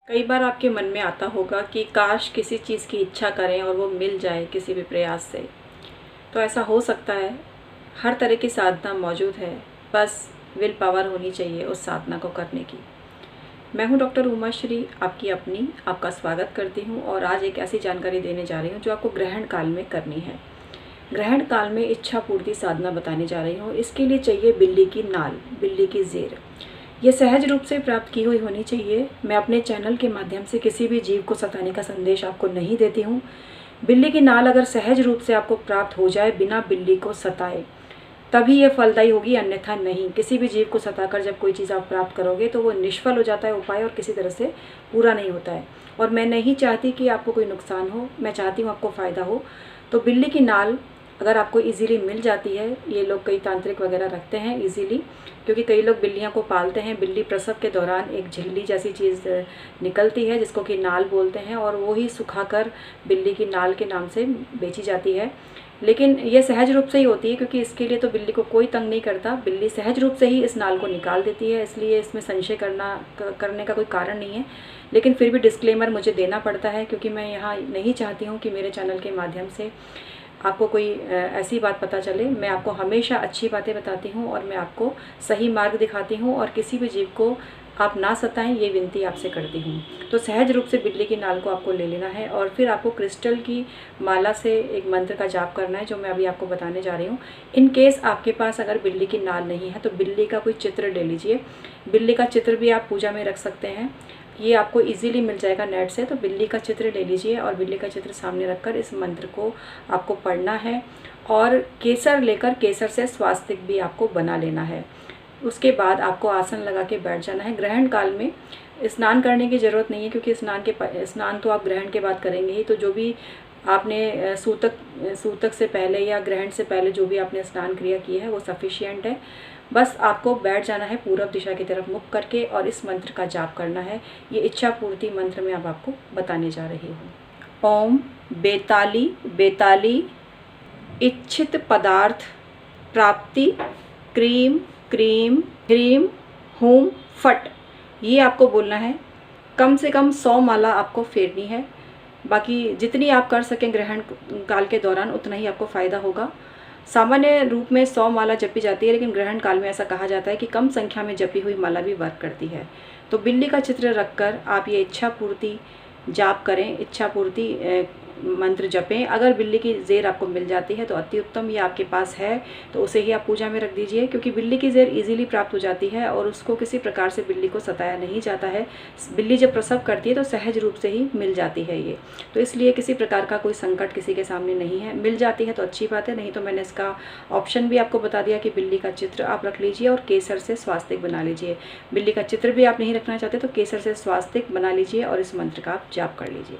कई बार आपके मन में आता होगा कि काश किसी चीज़ की इच्छा करें और वो मिल जाए किसी भी प्रयास से। तो ऐसा हो सकता है। हर तरह की साधना मौजूद है, बस विल पावर होनी चाहिए उस साधना को करने की। मैं हूं डॉक्टर उमा श्री, आपकी अपनी। आपका स्वागत करती हूं और आज एक ऐसी जानकारी देने जा रही हूं जो आपको ग्रहण काल में करनी है। ग्रहण काल में इच्छा पूर्ति साधना बताने जा रही हूँ। इसके लिए चाहिए बिल्ली की नाल, बिल्ली की ज़ेर। ये सहज रूप से प्राप्त की हुई होनी चाहिए। मैं अपने चैनल के माध्यम से किसी भी जीव को सताने का संदेश आपको नहीं देती हूँ। बिल्ली की नाल अगर सहज रूप से आपको प्राप्त हो जाए बिना बिल्ली को सताए, तभी ये फलदायी होगी, अन्यथा नहीं। किसी भी जीव को सताकर जब कोई चीज़ आप प्राप्त करोगे तो वो निष्फल हो जाता है उपाय और किसी तरह से पूरा नहीं होता है। और मैं नहीं चाहती कि आपको कोई नुकसान हो, मैं चाहती हूँ आपको फ़ायदा हो। तो बिल्ली की नाल अगर आपको इजीली मिल जाती है, ये लोग कई तांत्रिक वगैरह रखते हैं इजीली, क्योंकि कई लोग बिल्लियाँ को पालते हैं। बिल्ली प्रसव के दौरान एक झिल्ली जैसी चीज़ निकलती है जिसको कि नाल बोलते हैं, और वो ही सुखाकर बिल्ली की नाल के नाम से बेची जाती है। लेकिन ये सहज रूप से ही होती है, क्योंकि इसके लिए तो बिल्ली को कोई तंग नहीं करता। बिल्ली सहज रूप से ही इस नाल को निकाल देती है, इसलिए इसमें संशय करने का कोई कारण नहीं है। लेकिन फिर भी डिस्क्लेमर मुझे देना पड़ता है, क्योंकि मैं यहाँ नहीं चाहती हूँ कि मेरे चैनल के माध्यम से आपको कोई ऐसी बात पता चले। मैं आपको हमेशा अच्छी बातें बताती हूँ और मैं आपको सही मार्ग दिखाती हूँ, और किसी भी जीव को आप ना सताएं, ये विनती आपसे करती हूँ। तो सहज रूप से बिल्ली की नाल को आपको ले लेना है, और फिर आपको क्रिस्टल की माला से एक मंत्र का जाप करना है, जो मैं अभी आपको बताने जा रही हूँ। इन केस आपके पास अगर बिल्ली की नाल नहीं है तो बिल्ली का कोई चित्र ले लीजिए। बिल्ली का चित्र भी आप पूजा में रख सकते हैं, ये आपको इजीली मिल जाएगा नेट से। तो बिल्ली का चित्र ले लीजिए और बिल्ली का चित्र सामने रखकर इस मंत्र को आपको पढ़ना है, और केसर लेकर केसर से स्वास्तिक भी आपको बना लेना है। उसके बाद आपको आसन लगा के बैठ जाना है। ग्रहण काल में स्नान करने की ज़रूरत नहीं है, क्योंकि स्नान तो आप ग्रहण के बाद करेंगे ही। तो जो भी आपने सूतक से पहले या ग्रहण से पहले जो भी आपने स्नान क्रिया की है वो सफिशिएंट है। बस आपको बैठ जाना है पूरब दिशा की तरफ मुख करके, और इस मंत्र का जाप करना है। ये इच्छा पूर्ति मंत्र मैं अब आपको बताने जा रही हूँ। ओम बेताली बेताली इच्छित पदार्थ प्राप्ति क्रीम क्रीम ह्रीम हूम फट, ये आपको बोलना है। कम से कम 100 माला आपको फेरनी है। बाकी जितनी आप कर सकें ग्रहण काल के दौरान उतना ही आपको फ़ायदा होगा। सामान्य रूप में 100 माला जपी जाती है, लेकिन ग्रहण काल में ऐसा कहा जाता है कि कम संख्या में जपी हुई माला भी वर्क करती है। तो बिल्ली का चित्र रखकर आप ये इच्छा पूर्ति जाप करें, इच्छा पूर्ति मंत्र जपें। अगर बिल्ली की ज़ेर आपको मिल जाती है तो अति उत्तम, ये आपके पास है तो उसे ही आप पूजा में रख दीजिए, क्योंकि बिल्ली की ज़ेर इजीली प्राप्त हो जाती है और उसको किसी प्रकार से बिल्ली को सताया नहीं जाता है। बिल्ली जब प्रसव करती है तो सहज रूप से ही मिल जाती है ये, तो इसलिए किसी प्रकार का कोई संकट किसी के सामने नहीं है। मिल जाती है तो अच्छी बात है, नहीं तो मैंने इसका ऑप्शन भी आपको बता दिया कि बिल्ली का चित्र आप रख लीजिए और केसर से स्वास्तिक बना लीजिए। बिल्ली का चित्र भी आप नहीं रखना चाहते तो केसर से स्वास्तिक बना लीजिए और इस मंत्र का आप जाप कर लीजिए।